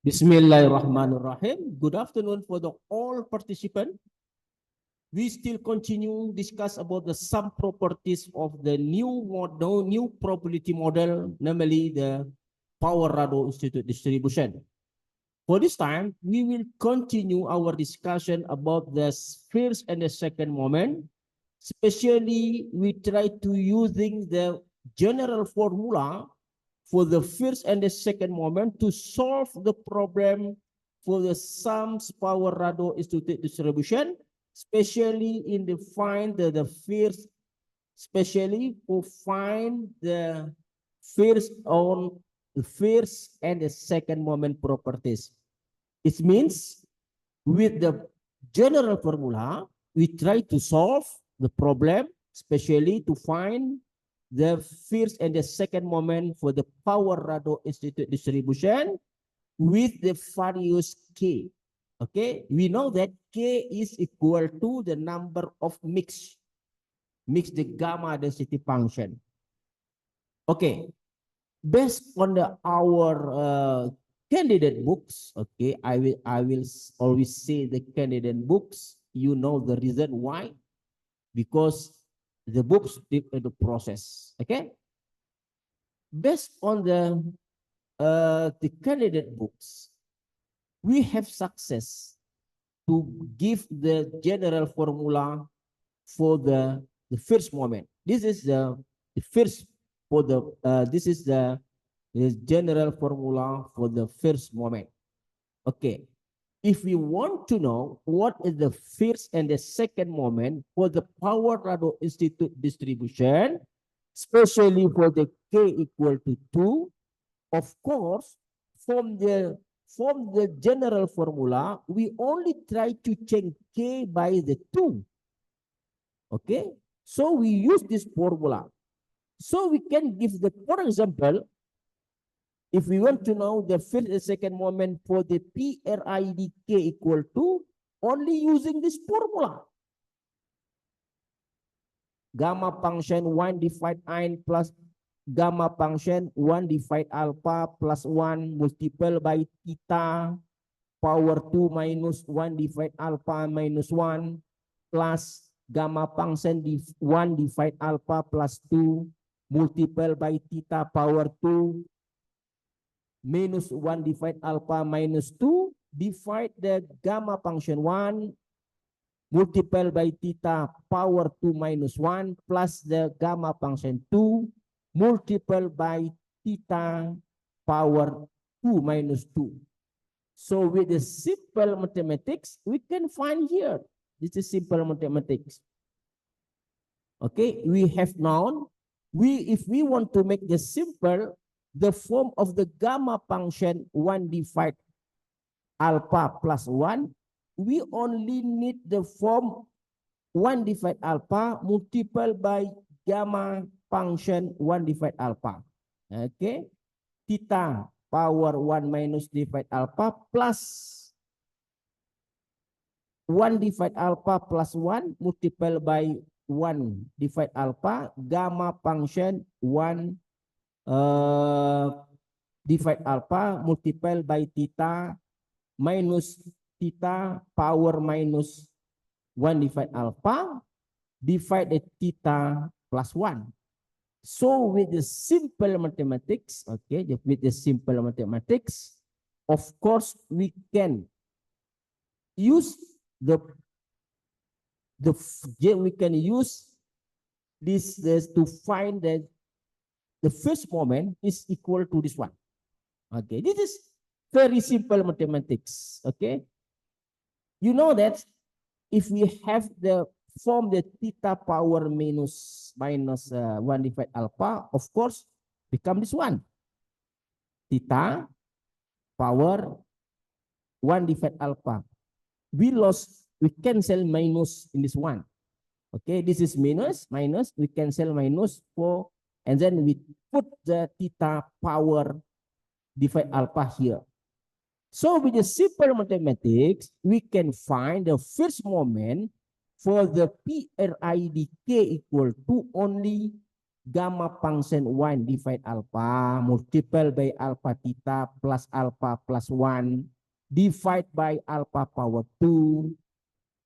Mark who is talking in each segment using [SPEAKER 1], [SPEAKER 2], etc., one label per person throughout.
[SPEAKER 1] Bismillahirrahmanirrahim. Good afternoon for the all participants. We still continue discuss about the some properties of the new model, new probability model, namely the Power Rado Institute distribution. For this time, we will continue our discussion about the first and the second moment. Especially, we try to using the general formula for the first and the second moment to solve the problem for the sums power Rado Institute distribution, especially in the find the first, especially to find the first and the second moment properties. It means with the general formula, we try to solve the problem, especially to find the first and the second moment for the Power Rado Institute distribution with the various K. Okay, we know that K is equal to the number of mix the gamma density function. Okay, based on our candidate books, okay, I will always say the candidate books. You know the reason why, because the books did the process. Okay, based on the candidate books, we have success to give the general formula for the first moment. This is the first for the this is the general formula for the first moment. Okay, if we want to know what is the first and the second moment for the Power Rado Institute distribution, especially for the K equal to 2, of course, from the general formula, we only try to change K by the 2. Okay, so we use this formula. So we can give the, for example, if we want to know the first and second moment for the PRID K equal to, only using this formula. Gamma function 1 divide I plus gamma function 1 divide alpha plus 1 multiple by theta power 2 minus 1 divide alpha minus 1 plus gamma function 1 divide alpha plus 2 multiple by theta power 2 minus 1 divide alpha minus 2 divide the gamma function 1 multiple by theta power 2 minus 1 plus the gamma function 2 multiple by theta power 2 minus 2. So with the simple mathematics, we can find here. This is simple mathematics. Okay, we have known, if we want to make the simple, the form of the gamma function 1 divide alpha plus 1, we only need the form 1 divide alpha multiple by gamma function 1 divide alpha. Okay, theta power 1 minus divide alpha plus 1 divide alpha plus 1 multiple by 1 divide alpha gamma function 1 divide alpha multiple by theta minus theta power minus 1 divide alpha divide the theta plus 1. So with the simple mathematics, okay, with the simple mathematics, of course we can use we can use this to find that the first moment is equal to this one. Okay, this is very simple mathematics. Okay, you know that if we have the form the theta power minus 1 divide alpha, of course become this one, theta power 1 divide alpha. We cancel minus in this one. Okay, this is minus, we cancel minus 4, and then we put the theta power divide alpha here. So with the simple mathematics, we can find the first moment for the PRID K equal to only gamma function 1 divide alpha multiple by alpha theta plus alpha plus 1 divide by alpha power 2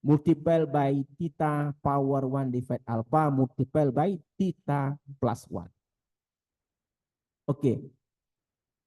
[SPEAKER 1] multiple by theta power 1 divide alpha multiple by theta plus 1. Okay.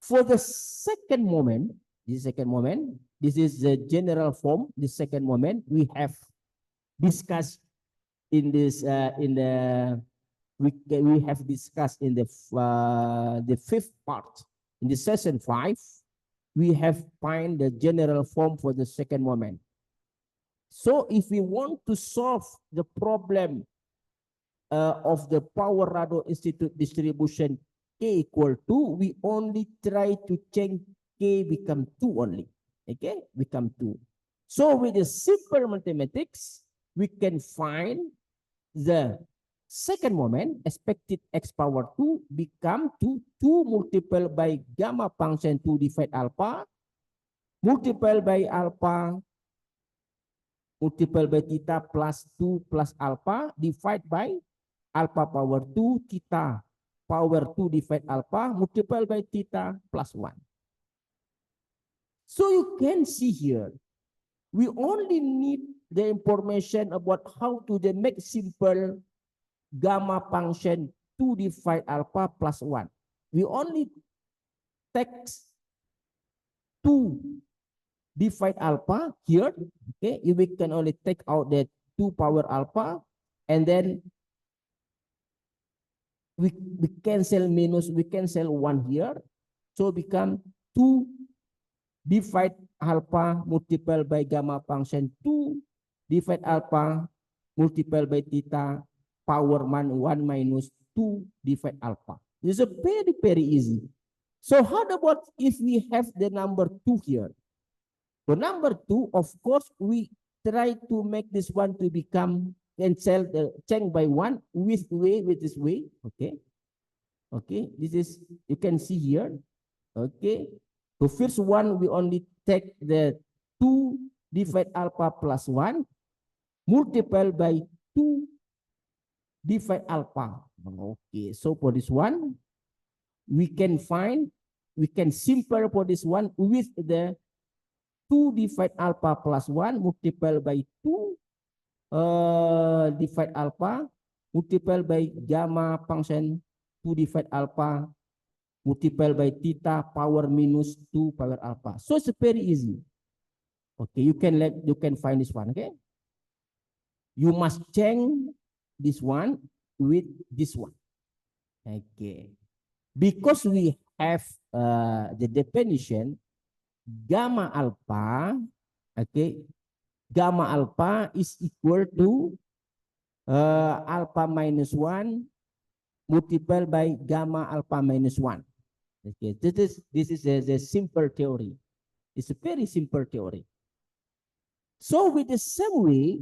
[SPEAKER 1] For the second moment, this is the general form. The second moment we have discussed in this we have discussed in the fifth part. In the session 5, we have find the general form for the second moment. So if we want to solve the problem of the power radial institute distribution K equal 2, we only try to change K become 2 only. Okay, become 2. So with the simple mathematics, we can find the second moment, expected x power 2 become 2 multiplied by gamma function 2 divide alpha, multiplied by alpha, multiplied by theta plus 2 plus alpha, divide by alpha power 2, theta power 2 divide alpha, multiplied by theta plus 1. So you can see here, we only need the information about how to make simple gamma function 2 divide alpha plus 1. We only take 2 divide alpha here. Okay, we can only take out the 2 power alpha, and then we cancel minus, we cancel 1 here. So become 2 divide alpha multiplied by gamma function 2 divide alpha multiplied by theta power 1 minus 2 divide alpha. This is a very, very easy. So how about if we have the number 2 here? For number 2, of course, we try to make this one to become cancel the change by 1 with this way. Okay. Okay. This is, you can see here. Okay. So first one, we only take the 2 divide alpha plus 1 multiplied by 2 divide alpha. Okay, so for this one, we can simple for this one with the 2 divide alpha plus 1 multiplied by 2 divide alpha multiplied by gamma function 2 divide alpha multiplied by theta power minus 2 power alpha. So it's very easy. Okay, you can find this one. Okay, you must change this one with this one. Okay, because we have the definition gamma alpha. Okay, gamma alpha is equal to alpha minus 1 multiplied by gamma alpha minus 1. Okay, this is a simple theory. It's a very simple theory. So with the same way,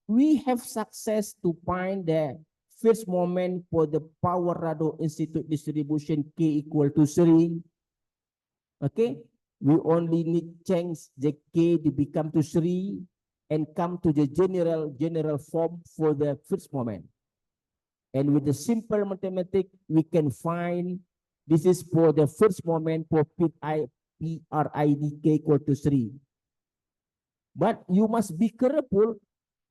[SPEAKER 1] we have success to find the first moment for the power radial institute distribution K equal to 3. Okay, we only need change the K to become to 3 and come to the general form for the first moment. And with the simple mathematics, we can find this is for the first moment for PRID K equal to 3. But you must be careful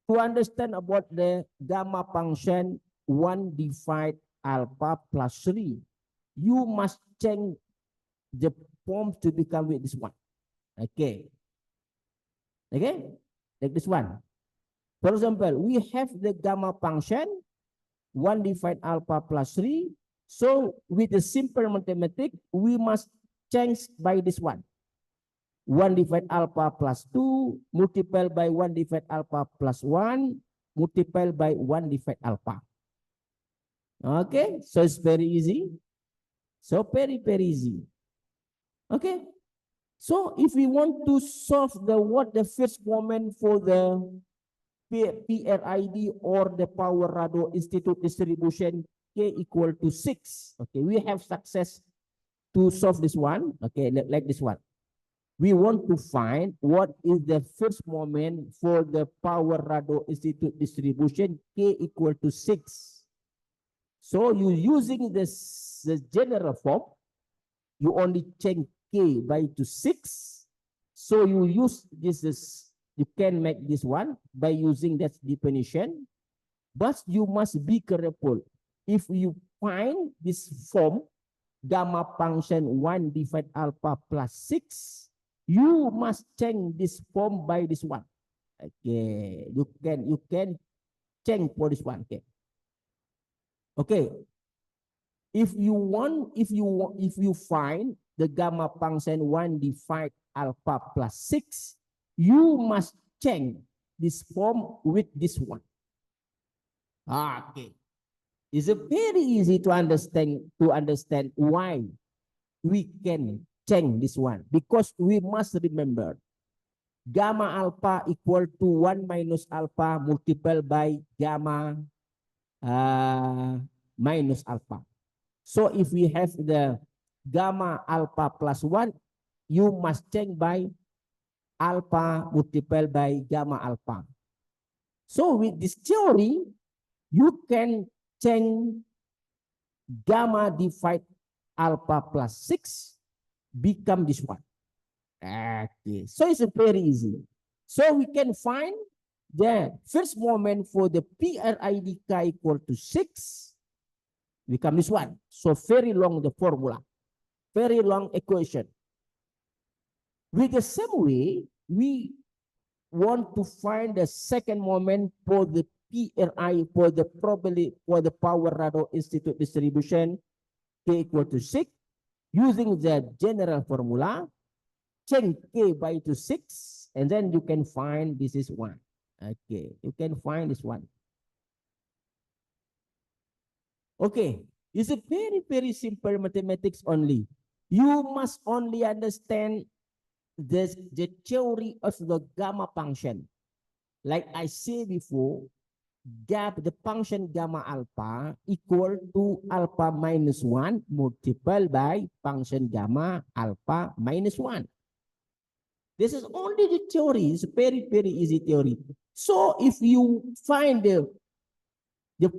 [SPEAKER 1] to understand about the gamma function 1 divide alpha plus 3. You must change the form to become with this one. Okay. Okay, like this one. For example, we have the gamma function 1 divide alpha plus 3. So with the simple mathematics, we must change by this one. 1 divide alpha plus 2 multiplied by 1 divide alpha plus 1 multiplied by 1 divide alpha. Okay, so it's very easy. So very, very easy. Okay, so if we want to solve the first moment for the PRID or the power radial institute distribution K equal to 6. Okay, we have success to solve this one. Okay, like this one. We want to find what is the first moment for the power radial institute distribution K equal to 6. So you using this the general form, you only change K by to 6. So you use this, you can make this one by using that definition, but you must be careful. If you find this form, gamma function 1 divided alpha plus 6, you must change this form by this one. Okay, you can change for this one. Okay. Okay. If you find the gamma function 1 divided alpha plus 6, you must change this form with this one. Okay. It's very easy to understand why we can change this one, because we must remember gamma alpha equal to 1 minus alpha multiplied by gamma minus alpha. So if we have the gamma alpha plus 1, you must change by alpha multiplied by gamma alpha. So with this theory, you can change gamma divided alpha plus 6 become this one. Okay. So it's very easy. So we can find the first moment for the PRID K equal to 6 become this one. So very long the formula, very long equation. With the same way, we want to find the second moment for the PRI for the probability for the Power-Rado Institute distribution K equal to 6 using the general formula, change K by to 6, and then you can find this is 1. Okay, you can find this one. Okay, it's a very, very simple mathematics only. You must only understand the theory of the gamma function. Like I said before, the function gamma alpha equal to alpha minus 1 multiplied by function gamma alpha minus 1. This is only the theory. It's a very, very easy theory. So if you find the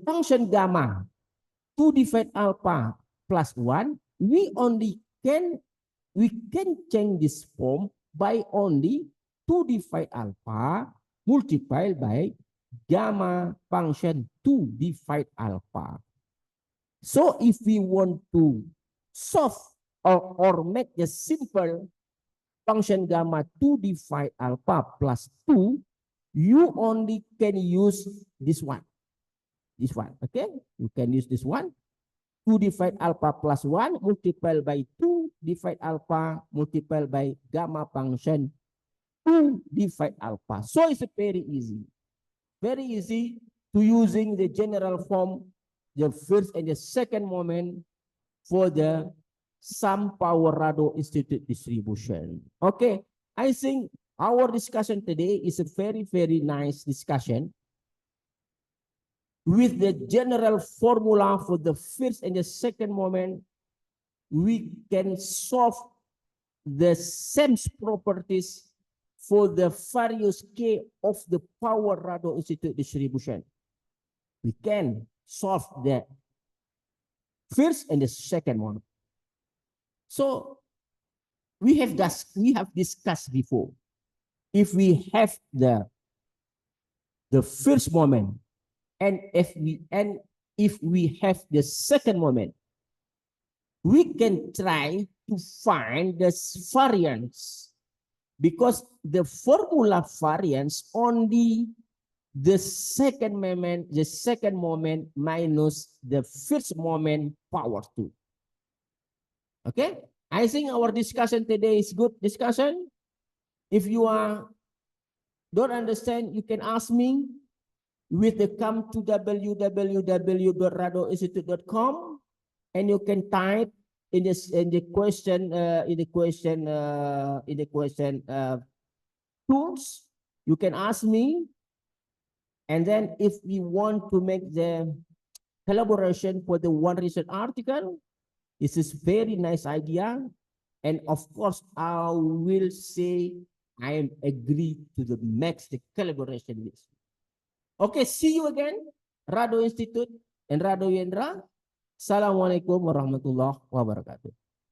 [SPEAKER 1] function gamma 2 divided alpha plus 1, we can change this form by only 2 divided alpha multiplied by gamma function 2 divided alpha. So if we want to solve or make the simple function gamma 2 divided alpha plus 2, you only can use this one. This one, okay? You can use this one. 2 divided alpha plus 1 multiplied by 2 divided alpha multiplied by gamma function 2 divided alpha. So it's very easy. Very easy to using the general form, the first and the second moment for the sum Power-Rado Institute distribution. Okay, I think our discussion today is a very, very nice discussion with the general formula for the first and the second moment. We can solve the same properties for the various K of the Power-Rado Institute distribution. We can solve the first and the second one. So we have discussed before. If we have the first moment, and if we have the second moment, we can try to find the variance, because the formula variance only the second moment minus the first moment power 2. Okay, I think our discussion today is good discussion. If you don't understand, you can ask me with the come to www.radoinstitute.com, and you can type in the question tools. You can ask me, and then if we want to make the collaboration for the one research article, this is very nice idea, and of course I will say I am agree to the next collaboration list. Okay, see you again, Rado Institute and Rado Yendra. Assalamualaikum warahmatullahi wabarakatuh.